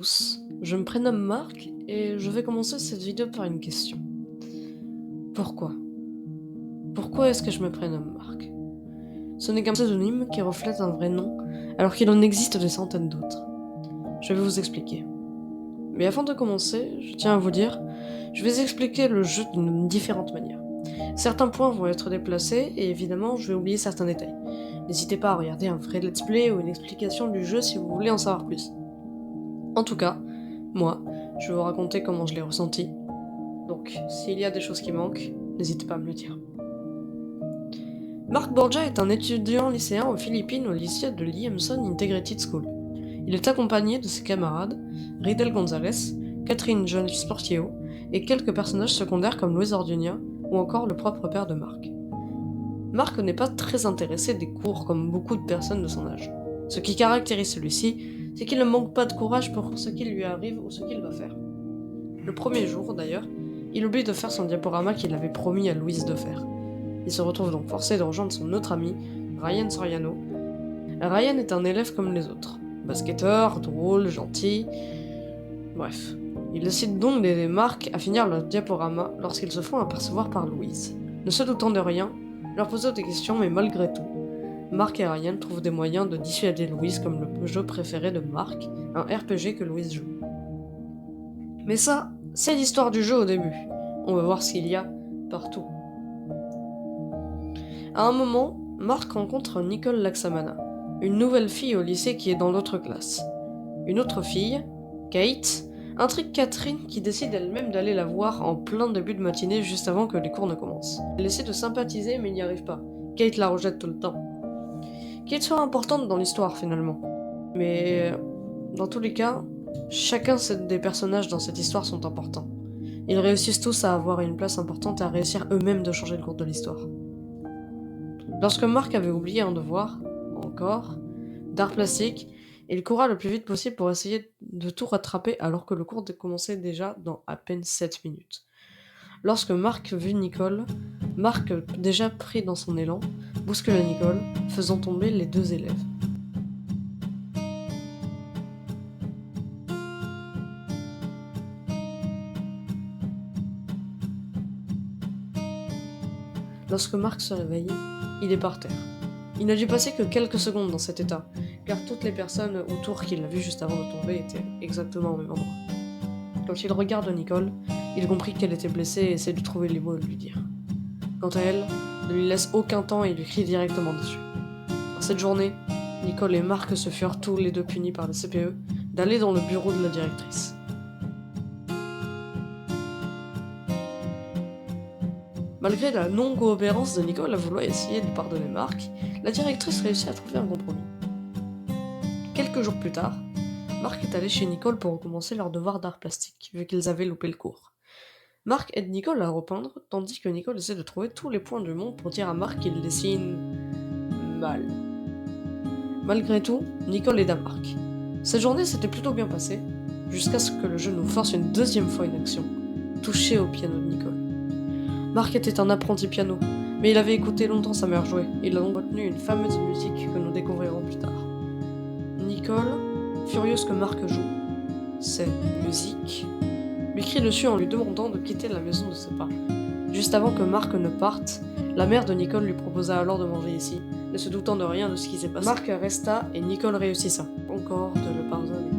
Tous, je me prénomme Marc et je vais commencer cette vidéo par une question. Pourquoi? Pourquoi est-ce que je me prénomme Marc? Ce n'est qu'un pseudonyme qui reflète un vrai nom, alors qu'il en existe des centaines d'autres. Je vais vous expliquer. Mais avant de commencer, je tiens à vous dire, je vais expliquer le jeu d'une différente manière. Certains points vont être déplacés et évidemment, je vais oublier certains détails. N'hésitez pas à regarder un vrai let's play ou une explication du jeu si vous voulez en savoir plus. En tout cas, moi, je vais vous raconter comment je l'ai ressenti. Donc, s'il y a des choses qui manquent, n'hésitez pas à me le dire. Marc Borgia est un étudiant lycéen aux Philippines au lycée de Liamson Integrated School. Il est accompagné de ses camarades, Riddle Gonzalez, Catherine Jones Sportiero et quelques personnages secondaires comme Luis Orduña ou encore le propre père de Marc. Marc n'est pas très intéressé des cours comme beaucoup de personnes de son âge. Ce qui caractérise celui-ci, c'est qu'il ne manque pas de courage pour ce qui lui arrive ou ce qu'il va faire. Le premier jour, d'ailleurs, il oublie de faire son diaporama qu'il avait promis à Louise de faire. Il se retrouve donc forcé de rejoindre son autre ami, Ryan Soriano. Ryan est un élève comme les autres. Basketteur, drôle, gentil... Bref. Il décide donc d'aider Marc à finir leur diaporama lorsqu'ils se font apercevoir par Louise. Ne se doutant de rien, leur posant des questions mais malgré tout, Marc et Ryan trouvent des moyens de dissuader Louise comme le jeu préféré de Marc, un RPG que Louise joue. Mais ça, c'est l'histoire du jeu au début. On va voir ce qu'il y a partout. À un moment, Marc rencontre Nicole Laxamana, une nouvelle fille au lycée qui est dans l'autre classe. Une autre fille, Kate, intrigue Catherine qui décide elle-même d'aller la voir en plein début de matinée juste avant que les cours ne commencent. Elle essaie de sympathiser mais n'y arrive pas. Kate la rejette tout le temps. Kate sera importante dans l'histoire finalement. Mais dans tous les cas, chacun des personnages dans cette histoire sont importants. Ils réussissent tous à avoir une place importante et à réussir eux-mêmes de changer le cours de l'histoire. Lorsque Marc avait oublié un devoir, encore, d'art plastique, il courra le plus vite possible pour essayer de tout rattraper alors que le cours commençait déjà dans à peine 7 minutes. Lorsque Marc vit Nicole, Marc, déjà pris dans son élan, bouscula Nicole, faisant tomber les deux élèves. Lorsque Marc se réveille, il est par terre. Il n'a dû passer que quelques secondes dans cet état, car toutes les personnes autour qui l'a vu juste avant de tomber étaient exactement au même endroit. Quand il regarde Nicole, il comprit qu'elle était blessée et essaie de trouver les mots de lui dire. Quant à elle, ne lui laisse aucun temps et lui crie directement dessus. Dans cette journée, Nicole et Marc se furent tous les deux punis par le CPE d'aller dans le bureau de la directrice. Malgré la non-coopérance de Nicole à vouloir essayer de pardonner Marc, la directrice réussit à trouver un compromis. Quelques jours plus tard, Marc est allé chez Nicole pour recommencer leur devoir d'art plastique, vu qu'ils avaient loupé le cours. Marc aide Nicole à repeindre, tandis que Nicole essaie de trouver tous les points du monde pour dire à Marc qu'il dessine... mal. Malgré tout, Nicole aida Marc. Cette journée s'était plutôt bien passée, jusqu'à ce que le jeu nous force une deuxième fois une action, toucher au piano de Nicole. Marc était un apprenti piano, mais il avait écouté longtemps sa mère jouer, et il a donc retenu une fameuse musique que nous découvrirons plus tard. Nicole, furieuse que Marc joue cette musique, lui crie dessus en lui demandant de quitter la maison de ses parents. Juste avant que Marc ne parte, la mère de Nicole lui proposa alors de manger ici, ne se doutant de rien de ce qui s'est passé. Marc resta et Nicole réussissa encore de le pardonner.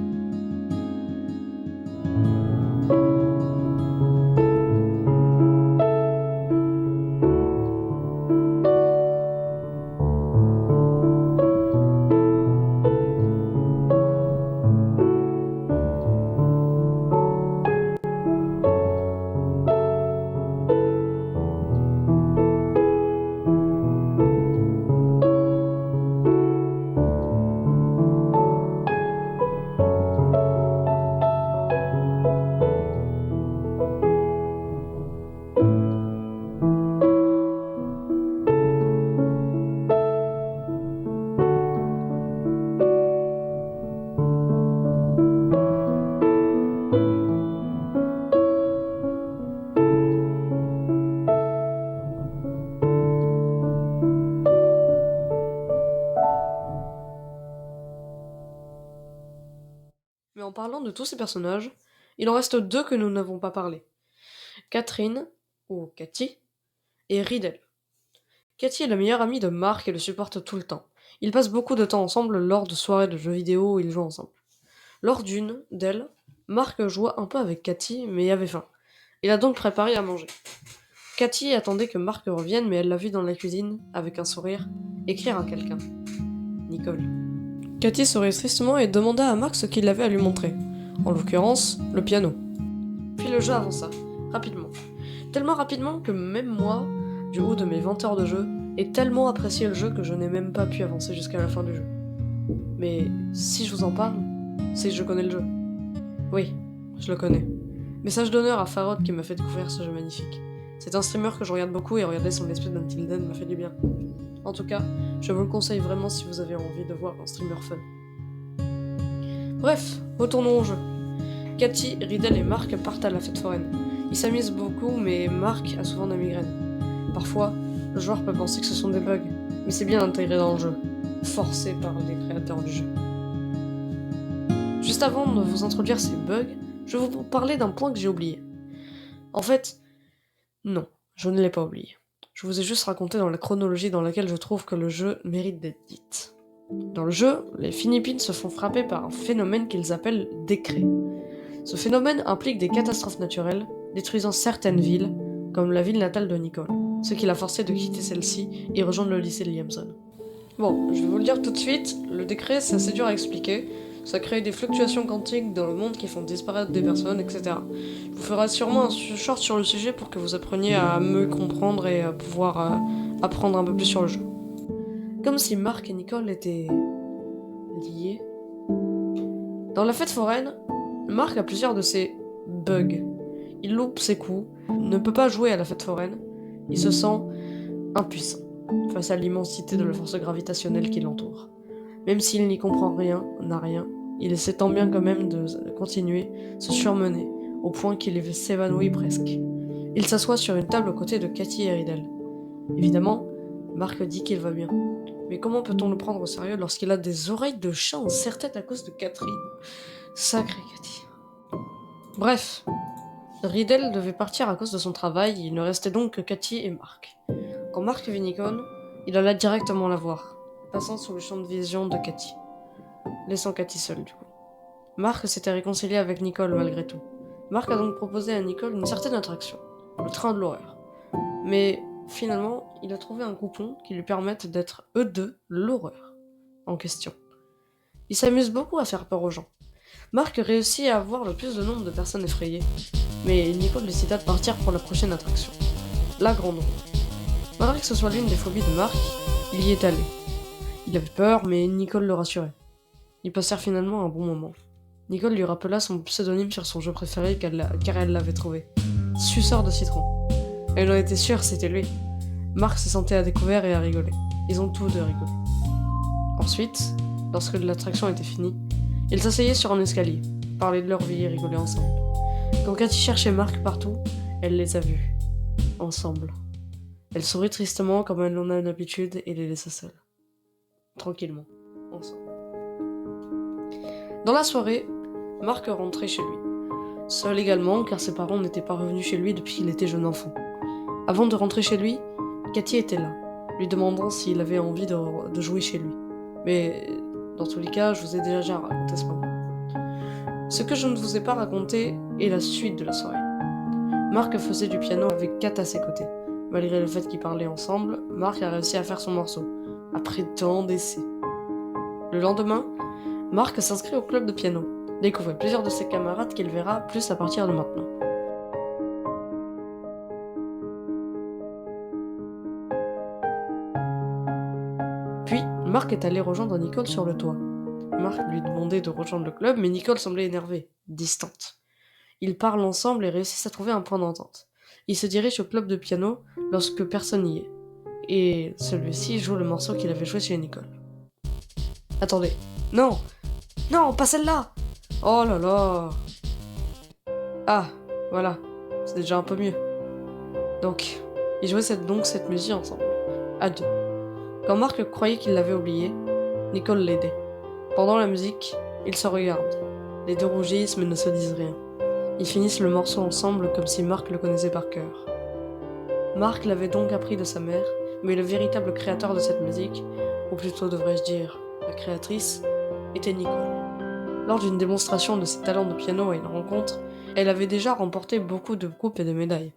de tous ces personnages, il en reste deux que nous n'avons pas parlé. Catherine, ou Cathy, et Riddle. Cathy est la meilleure amie de Mark et le supporte tout le temps. Ils passent beaucoup de temps ensemble lors de soirées de jeux vidéo où ils jouent ensemble. Lors d'une d'elles, Mark joua un peu avec Cathy, mais avait faim. Il a donc préparé à manger. Cathy attendait que Mark revienne, mais elle l'a vu dans la cuisine, avec un sourire, écrire à quelqu'un. Nicole. Cathy sourit tristement et demanda à Mark ce qu'il avait à lui montrer. En l'occurrence, le piano. Puis le jeu avança, rapidement. Tellement rapidement que même moi, du haut de mes 20 heures de jeu, ai tellement apprécié le jeu que je n'ai même pas pu avancer jusqu'à la fin du jeu. Mais si je vous en parle, c'est que je connais le jeu. Oui, je le connais. Message d'honneur à Farod qui m'a fait découvrir ce jeu magnifique. C'est un streamer que je regarde beaucoup et regarder son let's play d'Until Dawn m'a fait du bien. En tout cas, je vous le conseille vraiment si vous avez envie de voir un streamer fun. Bref, retournons au jeu. Cathy, Riddle et Mark partent à la fête foraine. Ils s'amusent beaucoup, mais Mark a souvent de la migraine. Parfois, le joueur peut penser que ce sont des bugs, mais c'est bien intégré dans le jeu, forcé par les créateurs du jeu. Juste avant de vous introduire ces bugs, je vais vous parler d'un point que j'ai oublié. En fait, non, je ne l'ai pas oublié. Je vous ai juste raconté dans la chronologie dans laquelle je trouve que le jeu mérite d'être dit. Dans le jeu, les Philippines se font frapper par un phénomène qu'ils appellent décret. Ce phénomène implique des catastrophes naturelles, détruisant certaines villes, comme la ville natale de Nicole, ce qui l'a forcé de quitter celle-ci et rejoindre le lycée de Liamson. Bon, je vais vous le dire tout de suite, le décret c'est assez dur à expliquer, ça crée des fluctuations quantiques dans le monde qui font disparaître des personnes, etc. Je vous ferai sûrement un short sur le sujet pour que vous appreniez à mieux comprendre et à pouvoir apprendre un peu plus sur le jeu. Comme si Mark et Nicole étaient liés. Dans la fête foraine, Mark a plusieurs de ses bugs. Il loupe ses coups, ne peut pas jouer à la fête foraine, il se sent impuissant face à l'immensité de la force gravitationnelle qui l'entoure. Même s'il n'y comprend rien, n'a rien, il essaie tant bien quand même de continuer, se surmener, au point qu'il s'évanouit presque. Il s'assoit sur une table aux côtés de Cathy et Riddle. Évidemment, Mark dit qu'il va bien. Mais comment peut-on le prendre au sérieux lorsqu'il a des oreilles de chat en serre-tête à cause de Catherine ? Sacré Cathy. Bref, Riddle devait partir à cause de son travail, il ne restait donc que Cathy et Mark. Quand Mark vit Nicole, il alla directement la voir, passant sous le champ de vision de Cathy, laissant Cathy seule du coup. Mark s'était réconcilié avec Nicole malgré tout. Mark a donc proposé à Nicole une certaine attraction, le train de l'horreur. Mais finalement, il a trouvé un coupon qui lui permette d'être eux deux l'horreur en question. Il s'amuse beaucoup à faire peur aux gens. Mark réussit à avoir le plus de nombre de personnes effrayées, mais Nicole décida de partir pour la prochaine attraction, la Grande Roue. Malgré que ce soit l'une des phobies de Mark, il y est allé. Il avait peur, mais Nicole le rassurait. Ils passèrent finalement un bon moment. Nicole lui rappela son pseudonyme sur son jeu préféré car elle l'avait trouvé. Suceur de citron. Elle en était sûre, c'était lui. Mark se sentait à découvert et à rigoler. Ils ont tous deux rigolé. Ensuite, lorsque l'attraction était finie, ils s'asseyaient sur un escalier, parlaient de leur vie et rigolaient ensemble. Quand Cathy cherchait Mark partout, elle les a vus. Ensemble. Elle sourit tristement comme elle en a l'habitude et les laissa seuls. Tranquillement. Ensemble. Dans la soirée, Mark rentrait chez lui. Seul également, car ses parents n'étaient pas revenus chez lui depuis qu'il était jeune enfant. Avant de rentrer chez lui, Cathy était là, lui demandant s'il avait envie de jouer chez lui. Mais dans tous les cas, je vous ai déjà raconté ce moment. Ce que je ne vous ai pas raconté est la suite de la soirée. Mark faisait du piano avec Kat à ses côtés. Malgré le fait qu'ils parlaient ensemble, Mark a réussi à faire son morceau, après tant d'essais. Le lendemain, Mark s'inscrit au club de piano, découvre plusieurs de ses camarades qu'il verra plus à partir de maintenant. Puis, Mark est allé rejoindre Nicole sur le toit. Mark lui demandait de rejoindre le club, mais Nicole semblait énervée, distante. Ils parlent ensemble et réussissent à trouver un point d'entente. Ils se dirigent au club de piano lorsque personne n'y est. Et celui-ci joue le morceau qu'il avait joué chez Nicole. Attendez. Non! Non, pas celle-là! Oh là là! Ah, voilà. C'est déjà un peu mieux. Donc, ils jouaient cette musique ensemble. À deux. Quand Mark croyait qu'il l'avait oublié, Nicole l'aidait. Pendant la musique, ils se regardent, Les deux rougissent mais ne se disent rien. Ils finissent le morceau ensemble comme si Mark le connaissait par cœur. Mark l'avait donc appris de sa mère, mais le véritable créateur de cette musique, ou plutôt devrais-je dire la créatrice, était Nicole. Lors d'une démonstration de ses talents de piano à une rencontre, elle avait déjà remporté beaucoup de coupes et de médailles,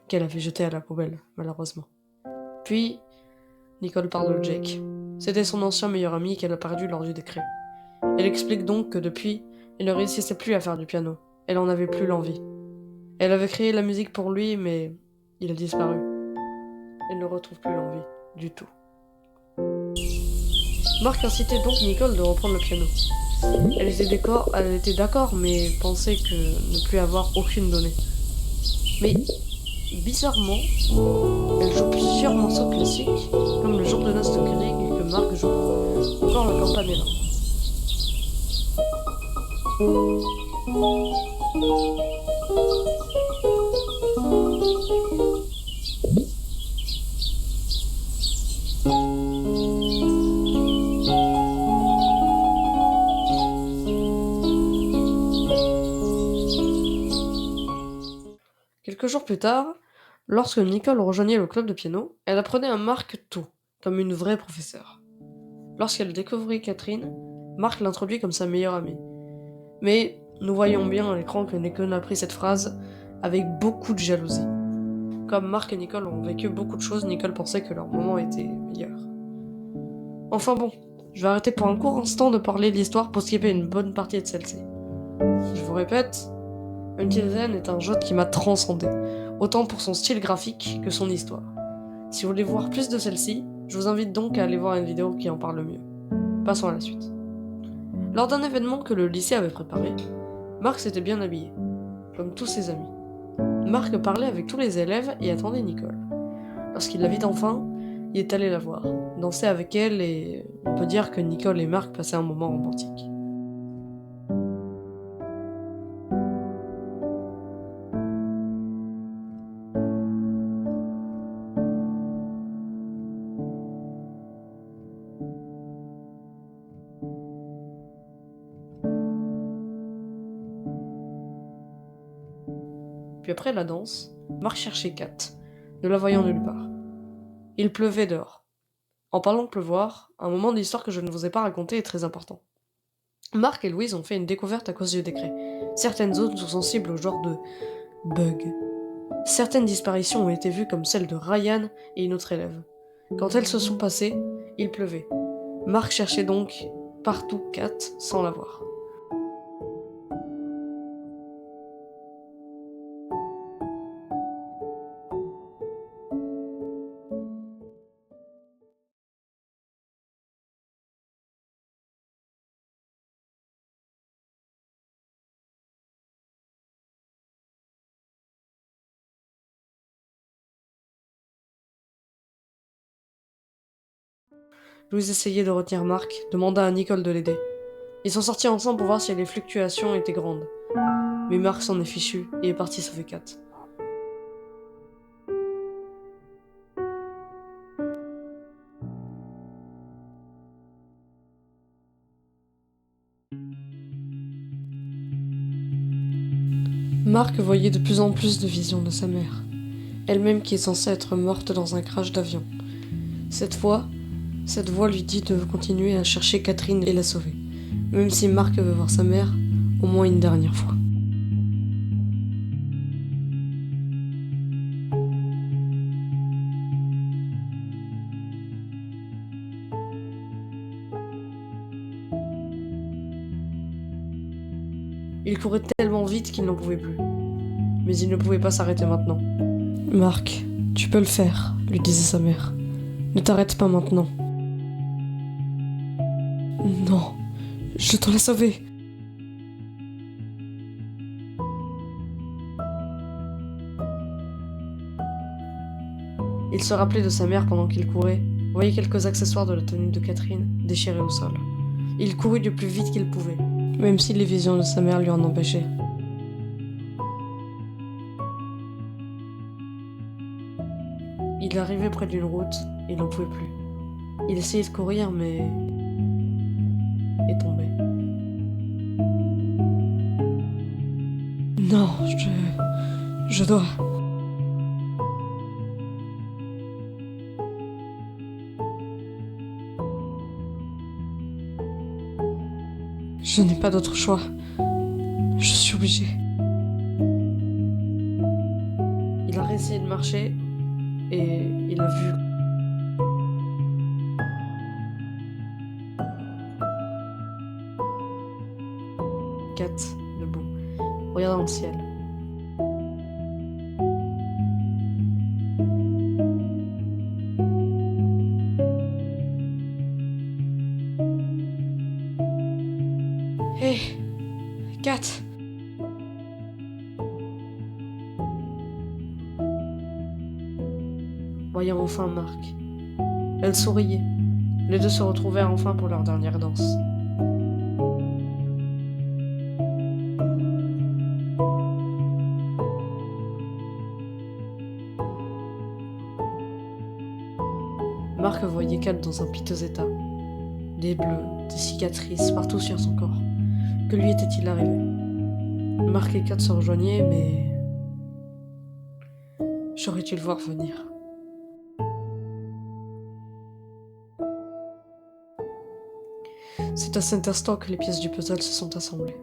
qu'elle avait jetées à la poubelle, malheureusement. Puis, Nicole parle de Jake. C'était son ancien meilleur ami qu'elle a perdu lors du décret. Elle explique donc que depuis, elle ne réussissait plus à faire du piano. Elle en avait plus l'envie. Elle avait créé la musique pour lui, mais il a disparu. Elle ne retrouve plus l'envie, du tout. Mark incitait donc Nicole de reprendre le piano. Elle était d'accord, mais pensait que ne plus avoir aucune donnée. Mais, bizarrement, elle joue plusieurs morceaux classiques, comme le jour de noces de Grieg que Mark joue, ou encore la Campanella. Quelques jours plus tard, lorsque Nicole rejoignait le club de piano, elle apprenait à Mark tout, comme une vraie professeure. Lorsqu'elle découvrit Catherine, Mark l'introduit comme sa meilleure amie. Mais nous voyons bien à l'écran que Nicole a pris cette phrase avec beaucoup de jalousie. Comme Mark et Nicole ont vécu beaucoup de choses, Nicole pensait que leur moment était meilleur. Enfin bon, je vais arrêter pour un court instant de parler de l'histoire pour skipper une bonne partie de celle-ci. Je vous répète, Until Then est un jeu qui m'a transcendé, autant pour son style graphique que son histoire. Si vous voulez voir plus de celle-ci, je vous invite donc à aller voir une vidéo qui en parle le mieux. Passons à la suite. Lors d'un événement que le lycée avait préparé, Mark s'était bien habillé, comme tous ses amis. Mark parlait avec tous les élèves et attendait Nicole. Lorsqu'il la vit enfin, il est allé la voir, danser avec elle et on peut dire que Nicole et Mark passaient un moment romantique. Puis après la danse, Mark cherchait Kat, ne la voyant nulle part. Il pleuvait dehors. En parlant de pleuvoir, un moment de l'histoire que je ne vous ai pas raconté est très important. Mark et Louise ont fait une découverte à cause du décret. Certaines zones sont sensibles au genre de bug. Certaines disparitions ont été vues comme celle de Ryan et une autre élève. Quand elles se sont passées, il pleuvait. Mark cherchait donc partout Kat sans la voir. Louise essayait de retenir Mark, demanda à Nicole de l'aider. Ils sont sortis ensemble pour voir si les fluctuations étaient grandes. Mais Mark s'en est fichu et est parti sauver Kat. Mark voyait de plus en plus de visions de sa mère, elle-même qui est censée être morte dans un crash d'avion. Cette fois, cette voix lui dit de continuer à chercher Catherine et la sauver, même si Mark veut voir sa mère au moins une dernière fois. Il courait tellement vite qu'il n'en pouvait plus. Mais il ne pouvait pas s'arrêter maintenant. Mark, tu peux le faire, lui disait sa mère. Ne t'arrête pas maintenant. Non, je t'en ai sauvé. Il se rappelait de sa mère pendant qu'il courait, voyait quelques accessoires de la tenue de Catherine déchirés au sol. Il courut du plus vite qu'il pouvait, même si les visions de sa mère lui en empêchaient. Il arrivait près d'une route, il n'en pouvait plus. Il essayait de courir, mais... et tombait. Non, je dois... Je n'ai pas d'autre choix. Je suis obligée. Il a réessayé de marcher et il a vu... Kat, debout, regardant le ciel. Hé, Kat! Voyant enfin Marc. Elle souriait. Les deux se retrouvèrent enfin pour leur dernière danse. Marc voyait Kat dans un piteux état. Des bleus, des cicatrices partout sur son corps. Que lui était-il arrivé? Marc et Kat se rejoignaient, mais... J'aurais dû le voir venir. C'est à cet instant que les pièces du puzzle se sont assemblées.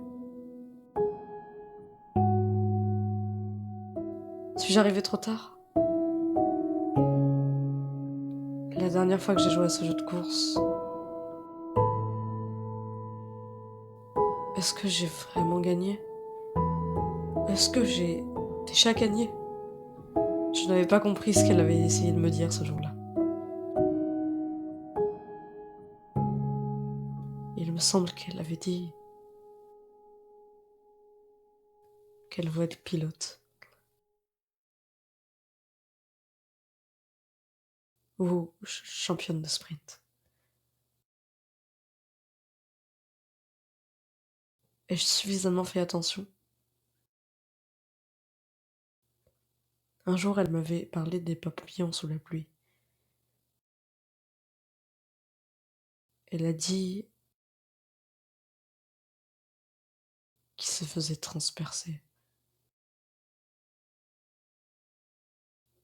Suis-je arrivé trop tard? La dernière fois que j'ai joué à ce jeu de course... Est-ce que j'ai vraiment gagné? Est-ce que j'ai déjà gagné? Je n'avais pas compris ce qu'elle avait essayé de me dire ce jour-là. Il me semble qu'elle avait dit qu'elle voulait être pilote. Ou championne de sprint. Ai-je suffisamment fait attention? Un jour, elle m'avait parlé des papillons sous la pluie. Elle a dit qu'ils se faisaient transpercer.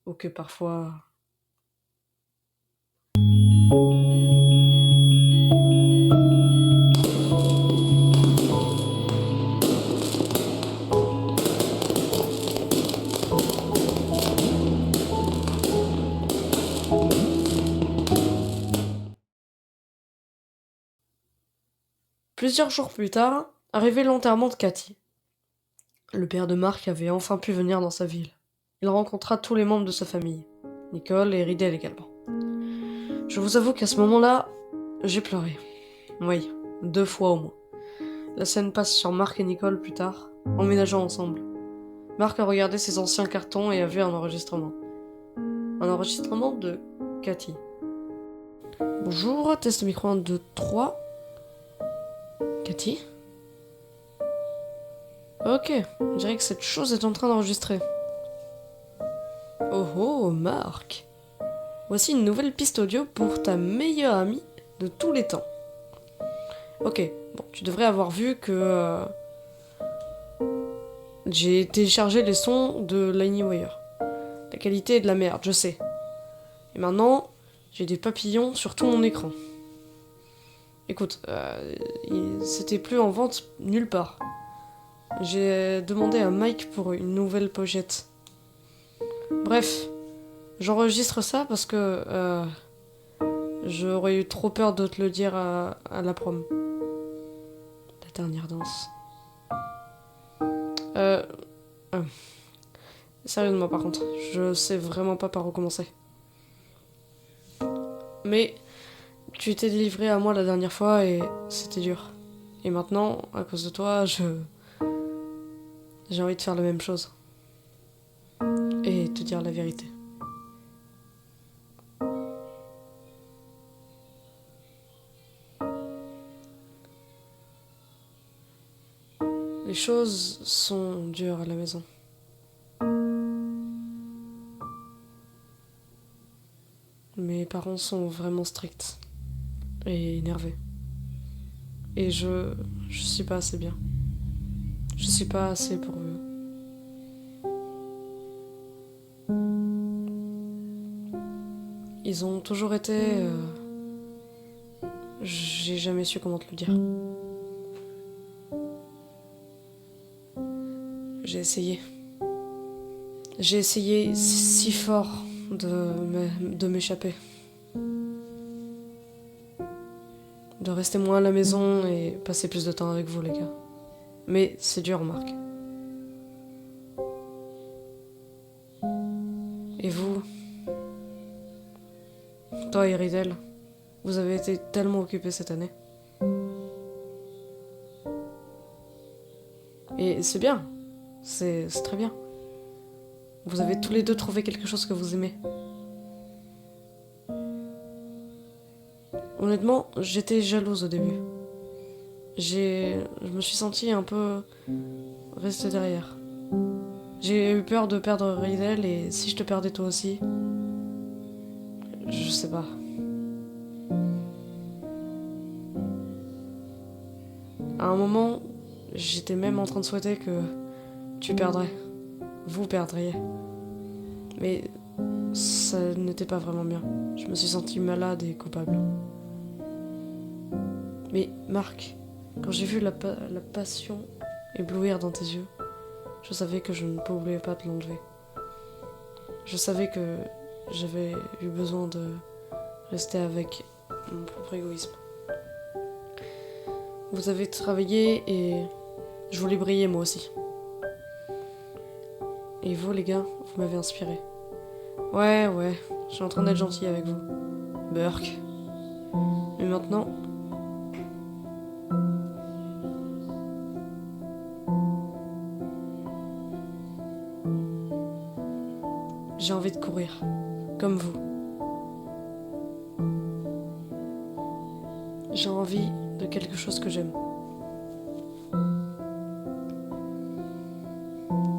Ou que parfois... Plusieurs jours plus tard, arrivait l'enterrement de Cathy. Le père de Marc avait enfin pu venir dans sa ville. Il rencontra tous les membres de sa famille, Nicole et Riddle également. Je vous avoue qu'à ce moment-là, j'ai pleuré. Oui, 2 fois au moins. La scène passe sur Marc et Nicole plus tard, emménageant ensemble. Marc a regardé ses anciens cartons et a vu un enregistrement. Un enregistrement de Cathy. Bonjour, test micro 1, 2, 3. Cathy? Ok, je dirais que cette chose est en train d'enregistrer. Oh oh, Marc. Voici une nouvelle piste audio pour ta meilleure amie de tous les temps. Ok, bon, tu devrais avoir vu que j'ai téléchargé les sons de LinyWire. La qualité est de la merde, je sais. Et maintenant, j'ai des papillons sur tout mon écran. Écoute, c'était plus en vente nulle part. J'ai demandé à Mike pour une nouvelle pochette. Bref, j'enregistre ça parce que j'aurais eu trop peur de te le dire à la prom. La dernière danse. Sérieusement par contre, je sais vraiment pas par où commencer. Mais tu t'es délivré à moi la dernière fois et c'était dur. Et maintenant, à cause de toi, j'ai envie de faire la même chose. Et te dire la vérité. Les choses sont dures à la maison. Mes parents sont vraiment stricts et énervés. Et je suis pas assez bien. Je suis pas assez pour eux. Ils ont toujours été... J'ai jamais su comment te le dire. J'ai essayé. J'ai essayé si fort de m'échapper. De rester moins à la maison et passer plus de temps avec vous, les gars. Mais c'est dur, Marc. Et vous, toi et Ridel, vous avez été tellement occupés cette année. Et c'est bien. C'est très bien. Vous avez tous les deux trouvé quelque chose que vous aimez. Honnêtement, j'étais jalouse au début. Je me suis sentie un peu restée derrière. J'ai eu peur de perdre Ridel et si je te perdais toi aussi, je sais pas. À un moment, j'étais même en train de souhaiter que tu perdrais. Vous perdriez. Mais ça n'était pas vraiment bien. Je me suis sentie malade et coupable. Mais Marc, quand j'ai vu la passion éblouir dans tes yeux, je savais que je ne pouvais pas te l'enlever. Je savais que j'avais eu besoin de rester avec mon propre égoïsme. Vous avez travaillé et je voulais briller moi aussi. Et vous les gars, vous m'avez inspiré. Ouais, je suis en train d'être gentil avec vous. Burk. Mais maintenant... j'ai envie de courir. Comme vous. J'ai envie de quelque chose que j'aime.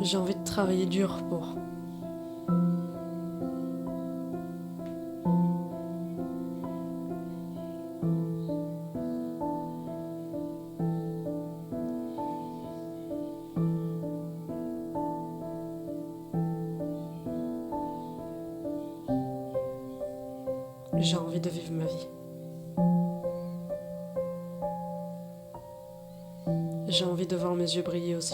J'ai envie de travailler dur pour. J'ai envie de vivre ma vie. J'ai envie de voir mes yeux briller aussi.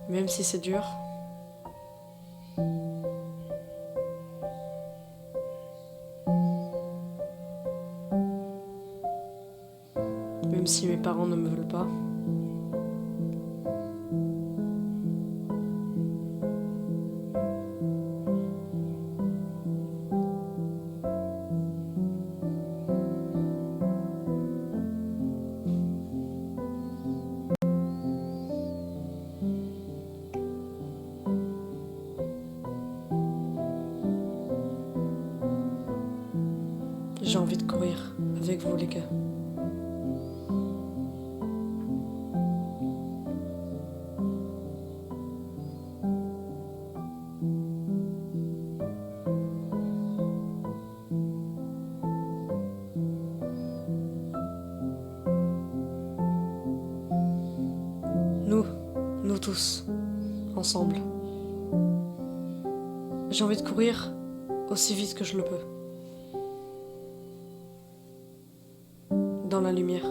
Même si c'est dur, même si mes parents ne me veulent pas, j'ai envie de courir avec vous les gars. Nous tous, ensemble. J'ai envie de courir aussi vite que je le peux. Dans la lumière.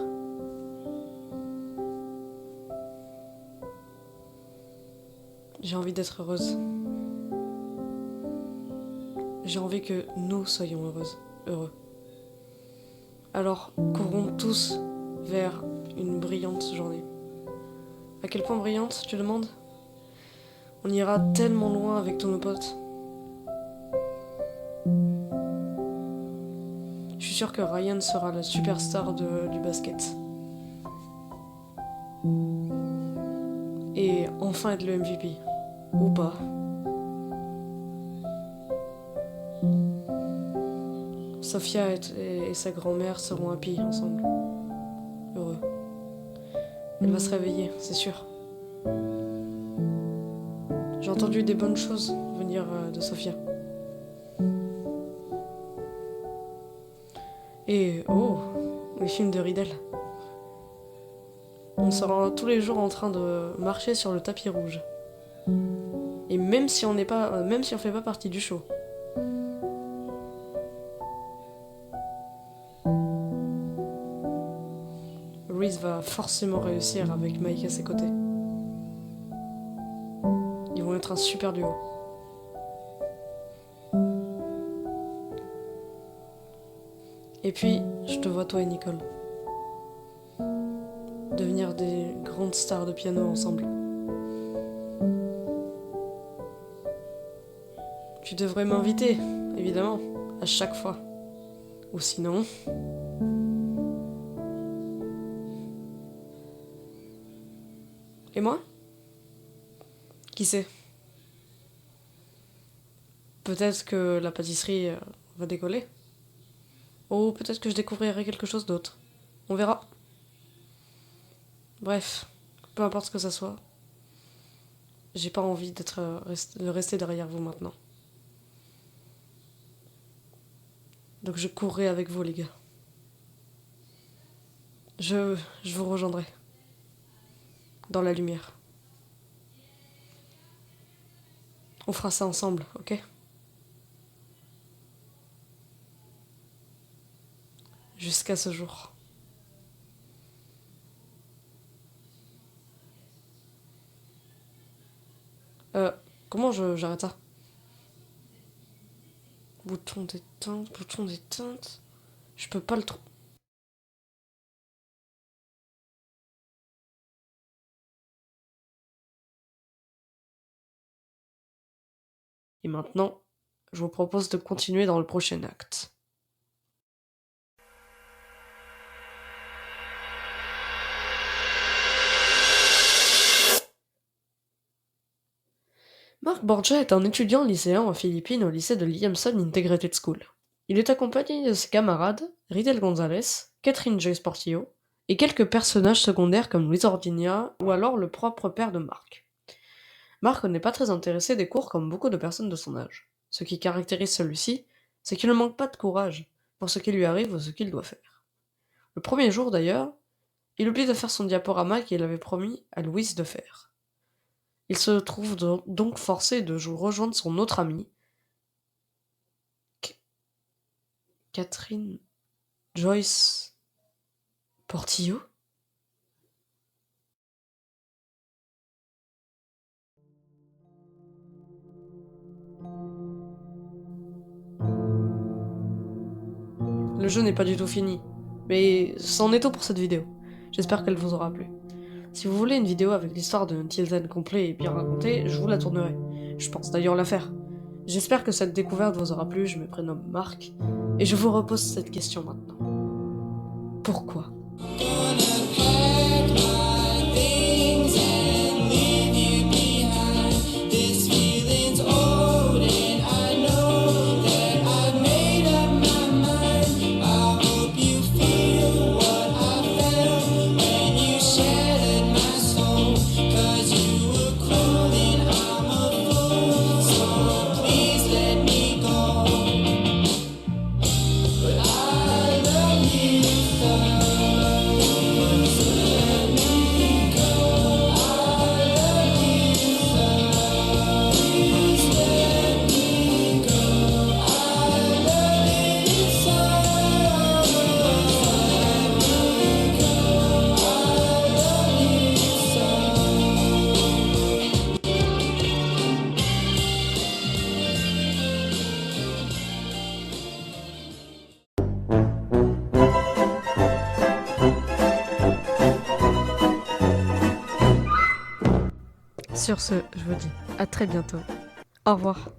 J'ai envie d'être heureuse. J'ai envie que nous soyons heureux. Alors, courons tous vers une brillante journée. À quel point brillante, tu demandes? On ira tellement loin avec tous nos potes. Je suis sûre que Ryan sera la superstar du basket. Et enfin être le MVP. Ou pas. Sophia et sa grand-mère seront happy ensemble. Heureux. Elle va se réveiller, c'est sûr. J'ai entendu des bonnes choses venir de Sophia. Et oh, les films de Riddle. On sera tous les jours en train de marcher sur le tapis rouge. Et même si on fait pas partie du show. Reese va forcément réussir avec Mike à ses côtés. Ils vont être un super duo. Et puis, je te vois toi et Nicole devenir des grandes stars de piano ensemble. Tu devrais m'inviter, évidemment, à chaque fois. Ou sinon... Et moi? Qui sait? Peut-être que la pâtisserie va décoller. Ou peut-être que je découvrirai quelque chose d'autre. On verra. Bref, peu importe ce que ça soit, j'ai pas envie de rester derrière vous maintenant. Donc je courrai avec vous, les gars. Je vous rejoindrai. Dans la lumière. On fera ça ensemble, ok? Jusqu'à ce jour. Euh, comment j'arrête ça? Bouton d'éteinte, bouton d'éteinte. Je peux pas le trouver. Et maintenant, je vous propose de continuer dans le prochain acte. Mark Borgia est un étudiant lycéen en Philippines au lycée de Liamson Integrated School. Il est accompagné de ses camarades, Riddle Gonzalez, Catherine Joyce Portillo, et quelques personnages secondaires comme Luis Ordinia ou alors le propre père de Mark. Mark n'est pas très intéressé des cours comme beaucoup de personnes de son âge. Ce qui caractérise celui-ci, c'est qu'il ne manque pas de courage pour ce qui lui arrive ou ce qu'il doit faire. Le premier jour d'ailleurs, il oublie de faire son diaporama qu'il avait promis à Louise de faire. Il se trouve donc forcé de rejoindre son autre amie, Catherine Joyce Portillo. Le jeu n'est pas du tout fini, mais c'en est tout pour cette vidéo. J'espère qu'elle vous aura plu. Si vous voulez une vidéo avec l'histoire de Until Then complet et bien racontée, je vous la tournerai. Je pense d'ailleurs la faire. J'espère que cette découverte vous aura plu, je me prénomme Marc, et je vous repose cette question maintenant. Pourquoi? Sur ce, je vous dis à très bientôt. Au revoir.